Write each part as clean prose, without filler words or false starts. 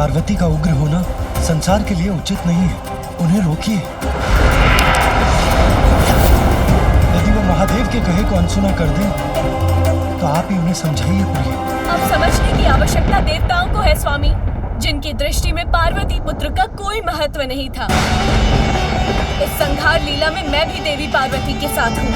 पार्वती का उग्र होना संसार के लिए उचित नहीं है। उन्हें रोकिए। यदि वो महादेव के कहे को अनसुना कर दे तो आप ही उन्हें समझाइए प्रिय। अब समझने की आवश्यकता देवताओं को है स्वामी, जिनकी दृष्टि में पार्वती पुत्र का कोई महत्व नहीं था। इस संहार लीला में मैं भी देवी पार्वती के साथ हूँ।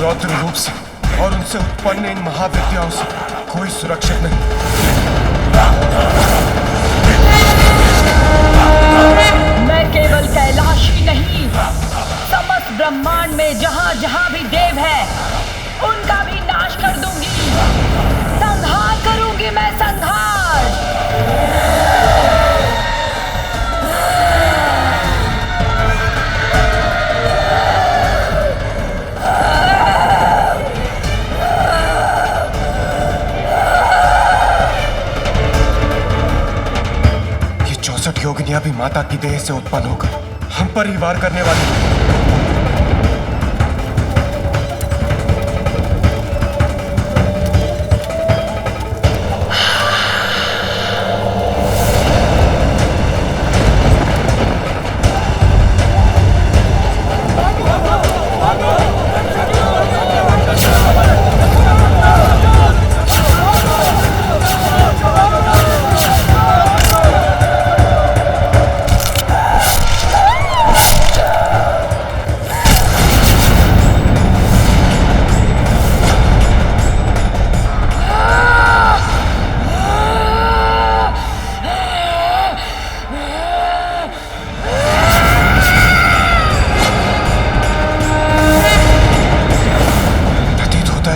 रौद्र रूप से और उनसे उत्पन्न इन महाविद्याओं से कोई सुरक्षित नहीं। मैं केवल कैलाश ही नहीं, समस्त ब्रह्मांड में जहाँ जहाँ भी देव है उनका भी नाश कर दूंगी। संहार करूंगी मैं, संहार। योगिनियां भी माता की देह से उत्पन्न होकर हम पर ही वार करने वाली।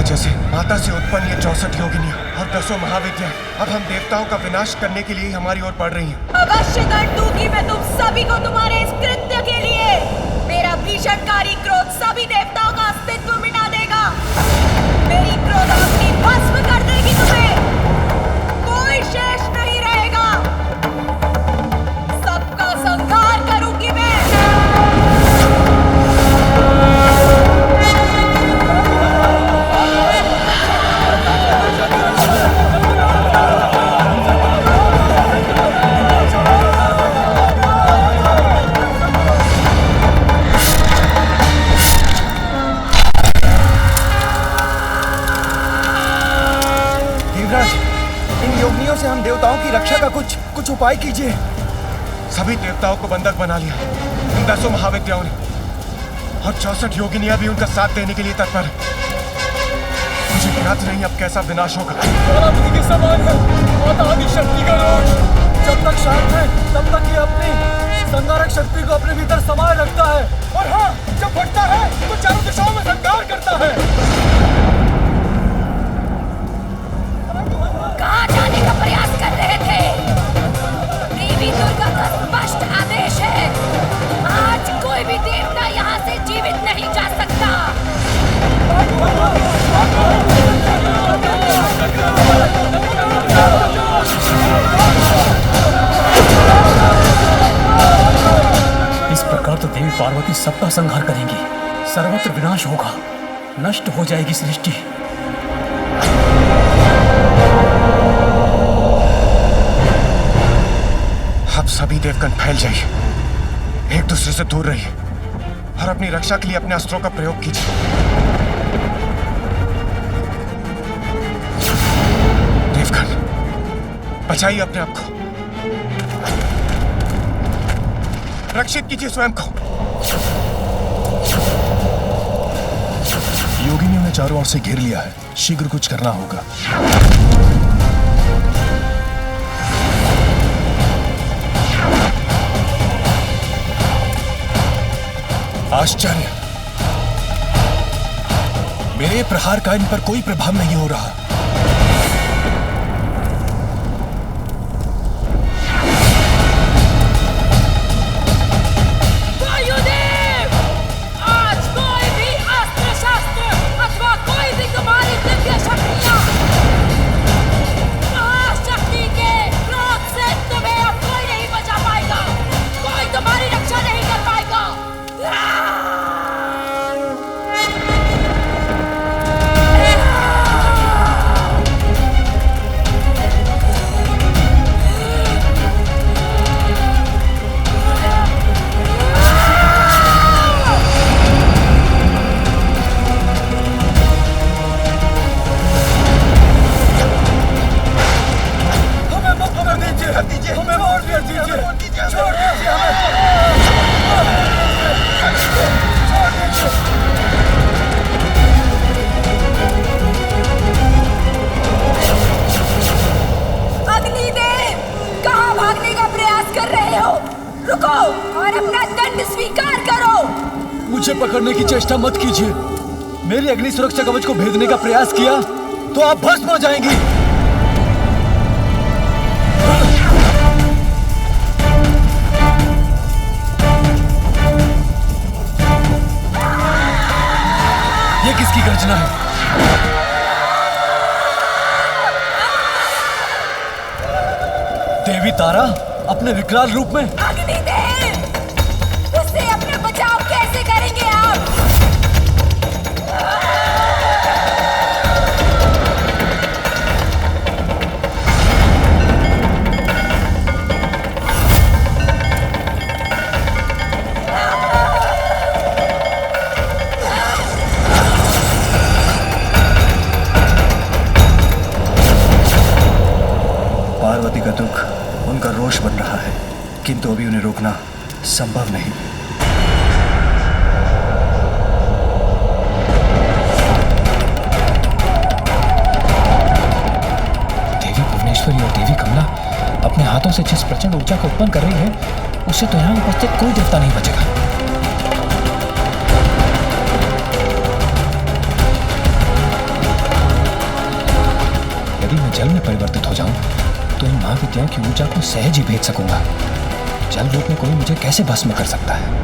वजह से माता से उत्पन्न ये 64 योगिनियां और 10 महाविद्या अब हम देवताओं का विनाश करने के लिए हमारी ओर बढ़ रही हैं। अवश्य दंड दूंगी मैं तुम सभी को तुम्हारे इस कृत्य के लिए। मेरा भीषणकारी क्रोध सभी देवताओं का अस्तित्व मिटा देगा। मेरी क्रोधाग्नि भस्म कर देगी तुम्हें। कोई शेष नहीं रहेगा। सबका संहार करूंगी मैं। से हम देवताओं की रक्षा का कुछ उपाय कीजिए। सभी देवताओं को बंधक बना लिया इन 10 महाविद्याओं ने और 64 योगिनियां भी उनका साथ देने के लिए तत्पर है। मुझे ज्ञात नहीं अब कैसा विनाश होगा। के समान है माता आदि शक्ति का रोष। जब तक शांत है तब तक ये अपनी संहारक शक्ति को अपने भीतर समाये रखता है और हाँ जब फटता है तो चारों दिशाओं में संहार करता है। कहाँ जाने का प्रयास कर रहे थे? देवी दुर्गा का स्पष्ट आदेश है, आज कोई भी देवता यहाँ से जीवित नहीं जा सकता। इस प्रकार तो देवी पार्वती सबका संहार करेंगी, सर्वत्र विनाश होगा, नष्ट हो जाएगी सृष्टि। अब सभी देवगण फैल जाइए, एक दूसरे से दूर रहिए और अपनी रक्षा के लिए अपने अस्त्रों का प्रयोग कीजिए। देवगण बचाइए अपने आप को, रक्षित कीजिए स्वयं को। योगिनियों ने चारों ओर से घेर लिया है, शीघ्र कुछ करना होगा। आश्चर्य, मेरे प्रहार का इन पर कोई प्रभाव नहीं हो रहा। वायुदेव, आज कोई भी अस्त्र शस्त्र अथवा कोई भी तुम्हारी दिव्य शक्तियां महाशक्ति के क्रोध से तुम्हें अब कोई नहीं बचा पाएगा, कोई तुम्हारी रक्षा नहीं कर पाएगा। हमें मार दीजिए, छोड़ दीजिए हमें। अग्निदेव, कहाँ भागने का प्रयास कर रहे हो? रुको और अपना दंड स्वीकार करो। मुझे पकड़ने की चेष्टा मत कीजिए। मेरी अग्नि सुरक्षा कवच को भेदने का प्रयास किया तो आप भस्म हो जाएंगी। ये किसकी गर्जना है? देवी तारा अपने विकराल रूप में। अग्निदेव, उससे अपना बचाव कैसे करेंगे आप? पार्वती का दुख उनका रोष बन रहा है, किंतु अभी उन्हें रोकना संभव नहीं। देवी भुवनेश्वरी और देवी कमला अपने हाथों से जिस प्रचंड ऊर्जा को उत्पन्न कर रही है, उससे तो यहाँ उपस्थित कोई देवता नहीं बचेगा। जल में परिवर्तित हो जाऊं तो इन महाविद्याओं की ऊर्जा को सहज ही भेज सकूंगा। जल रूप में कोई मुझे कैसे भस्म कर सकता है?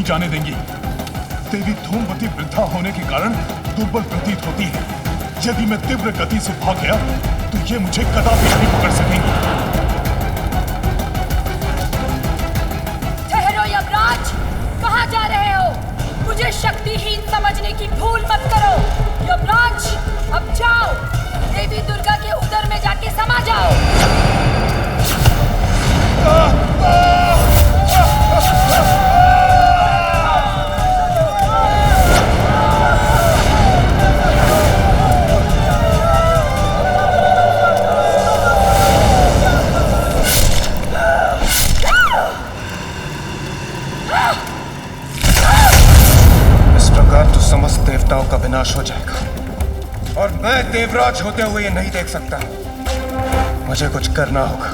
जाने देंगी। देवी धूमवती वृद्धा होने के कारण दुर्बल प्रतीत होती है। यदि मैं तीव्र गति से भाग गया तो ये मुझे कदापि नहीं पकड़ सकेंगी। ठहरो यमराज, कहाँ जा रहे हो? मुझे शक्तिहीन समझने की भूल मत करो। यमराज, अब जाओ, देवी दुर्गा के उदर में जाके समा जाओ। समस्त देवताओं का विनाश हो जाएगा और मैं देवराज होते हुए ये नहीं देख सकता। मुझे कुछ करना होगा।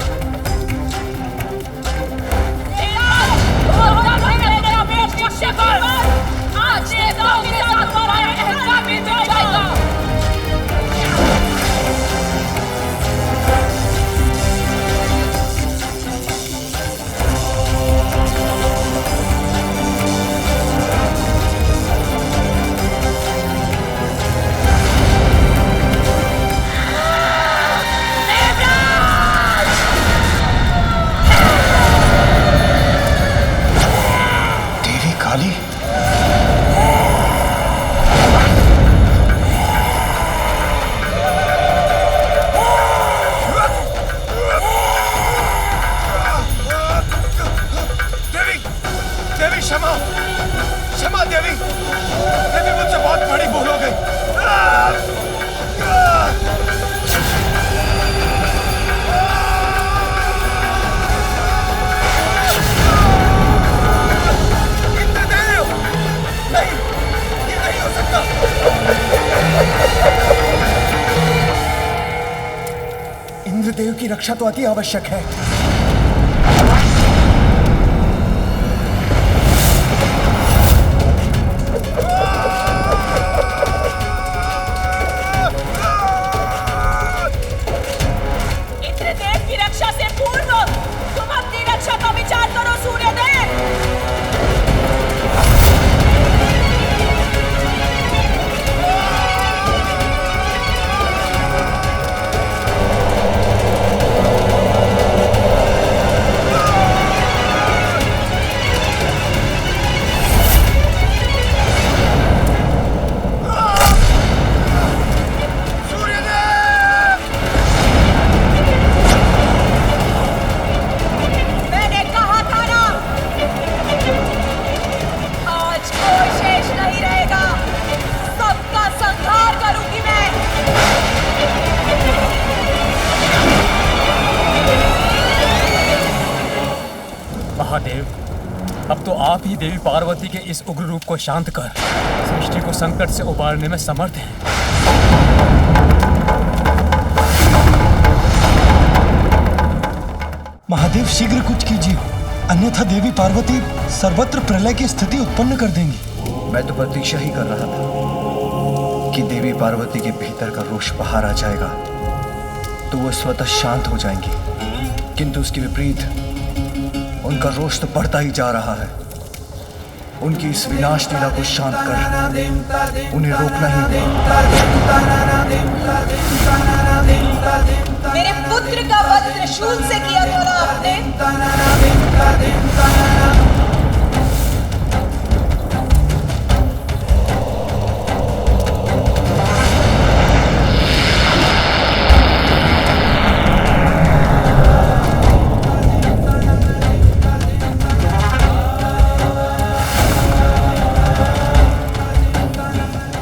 आज देवताओं के साथ हमारा अहंकार भी मिट जाएगा। इंद्रदेव की रक्षा तो अति आवश्यक है। इंद्रदेव की रक्षा से पूर्व तुम अपनी रक्षा का विचार करो सूर्यदेव। महादेव, अब तो आप ही देवी पार्वती के इस उग्र रूप को शांत कर सृष्टि को संकट से उबारने में समर्थ हैं। महादेव, शीघ्र कुछ कीजिए, अन्यथा देवी पार्वती सर्वत्र प्रलय की स्थिति उत्पन्न कर देंगी। मैं तो प्रतीक्षा ही कर रहा था कि देवी पार्वती के भीतर का रोष बाहर आ जाएगा तो वो स्वतः शांत हो जाएंगी, किंतु उसके विपरीत उनका रोष तो बढ़ता ही जा रहा है। उनकी इस विनाश लीला को शांत कर उन्हें रोकना ही होगा। मेरे पुत्र का वध त्रिशूल से किया था ना आपने?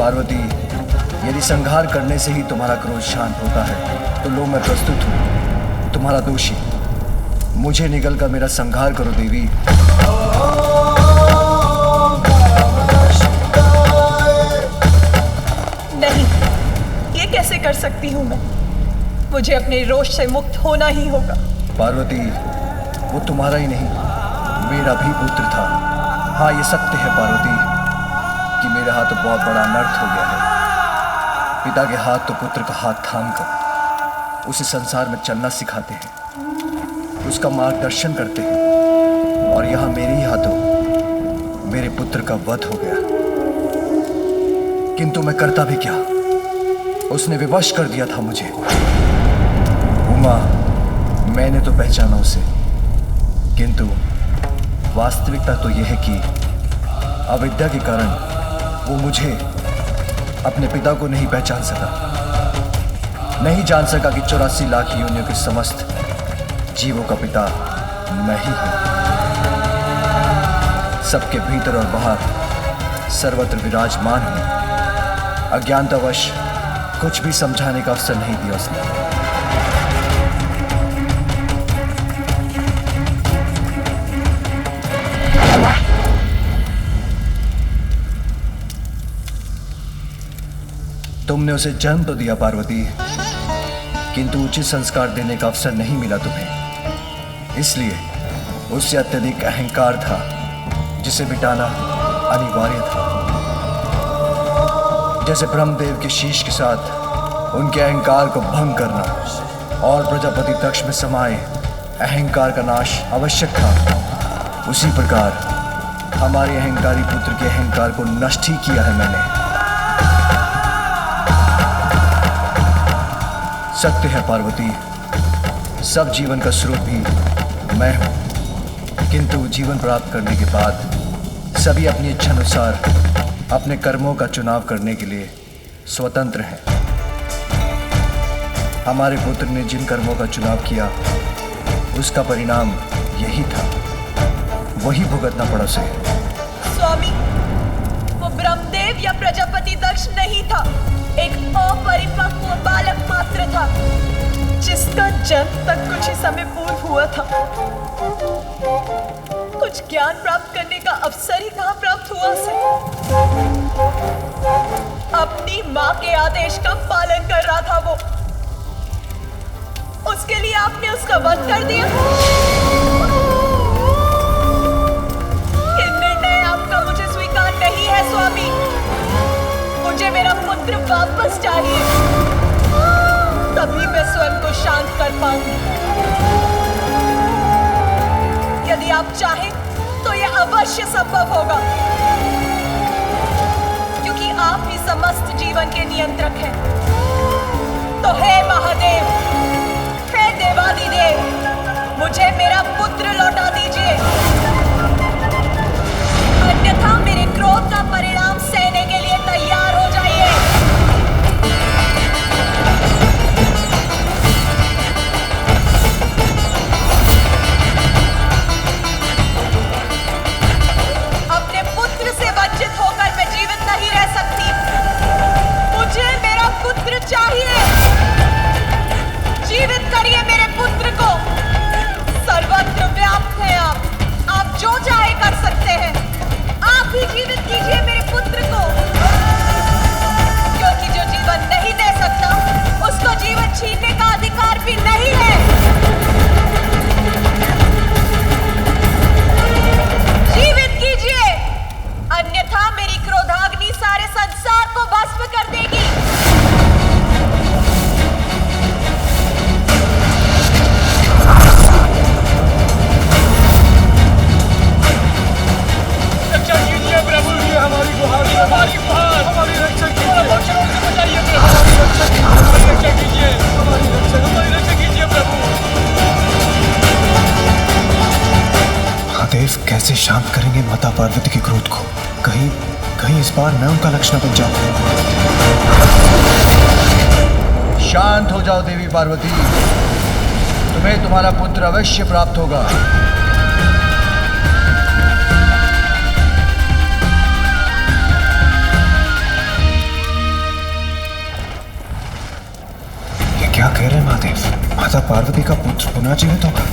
पार्वती, यदि संहार करने से ही तुम्हारा क्रोध शांत होता है तो लो, मैं प्रस्तुत हूँ, तुम्हारा दोषी। मुझे निगलकर मेरा संहार करो देवी। नहीं, ये कैसे कर सकती हूँ मैं? मुझे अपने रोष से मुक्त होना ही होगा। पार्वती, वो तुम्हारा ही नहीं, मेरा भी पुत्र था। हाँ, ये सत्य है पार्वती कि मेरे हाथ बहुत बड़ा अनर्थ हो गया है। पिता के हाथ तो पुत्र का हाथ थामकर उसे संसार में चलना सिखाते हैं, उसका मार्गदर्शन करते हैं, और यहाँ मेरे ही हाथों मेरे पुत्र का वध हो गया। किंतु मैं करता भी क्या, उसने विवश कर दिया था मुझे। उमा, मैंने तो पहचाना उसे, किंतु वास्तविकता तो यह है कि अविद्या के कारण वो मुझे, अपने पिता को नहीं पहचान सका, नहीं जान सका कि 84 लाख योनियों के समस्त जीवों का पिता मैं ही हूं। सबके भीतर और बाहर सर्वत्र विराजमान हूं। अज्ञानतावश कुछ भी समझाने का अवसर नहीं दिया उसने। तुमने उसे जन्म तो दिया पार्वती, किंतु उचित संस्कार देने का अवसर नहीं मिला तुम्हें। इसलिए उससे अत्यधिक अहंकार था जिसे मिटाना अनिवार्य था। जैसे ब्रह्मदेव के शीश के साथ उनके अहंकार को भंग करना और प्रजापति दक्ष में समाये अहंकार का नाश आवश्यक था, उसी प्रकार हमारे अहंकारी पुत्र के अहंकार को नष्ट ही किया है मैंने। सत्य है पार्वती, सब जीवन का स्रोत भी मैं हूं, किंतु जीवन प्राप्त करने के बाद सभी अपनी इच्छा अनुसार अपने कर्मों का चुनाव करने के लिए स्वतंत्र हैं। हमारे पुत्र ने जिन कर्मों का चुनाव किया उसका परिणाम यही था, वही भुगतना पड़ा उसे। स्वामी, वो ब्रह्मदेव या प्रजापति दक्ष नहीं था, एक अपरिपक्व बालक मात्र था जिसका जन्म तक कुछ ही समय पूर्व हुआ था। कुछ ज्ञान प्राप्त करने का अवसर ही कहाँ प्राप्त हुआ उसे। अपनी माँ के आदेश का पालन कर रहा था वो, उसके लिए आपने उसका वध कर दिया। ये निर्णय आपका मुझे स्वीकार नहीं है स्वामी। मुझे मेरा पुत्र वापस चाहिए, तभी मैं स्वयं को शांत कर पाऊंगी। यदि आप चाहें तो यह अवश्य संभव होगा, क्योंकि आप ही समस्त जीवन के नियंत्रक हैं। तो हे महादेव, हे देवादिदेव, मुझे मेरा पुत्र लौटा दीजिए, अन्यथा मेरे क्रोध का परिणाम सहने के लिए तैयार हो जाइए। अपने पुत्र से वंचित होकर मैं जीवित नहीं रह सकती। मुझे मेरा पुत्र चाहिए। जीवित करिए मेरे पुत्र को। कैसे शांत करेंगे माता पार्वती के क्रोध को? कहीं इस बार मैं उनका लक्ष्य न बन जाऊं। शांत हो जाओ देवी पार्वती, तुम्हें तुम्हारा पुत्र अवश्य प्राप्त होगा। ये क्या कह रहे हैं महादेव? माता पार्वती का पुत्र पुनः जीवित होगा?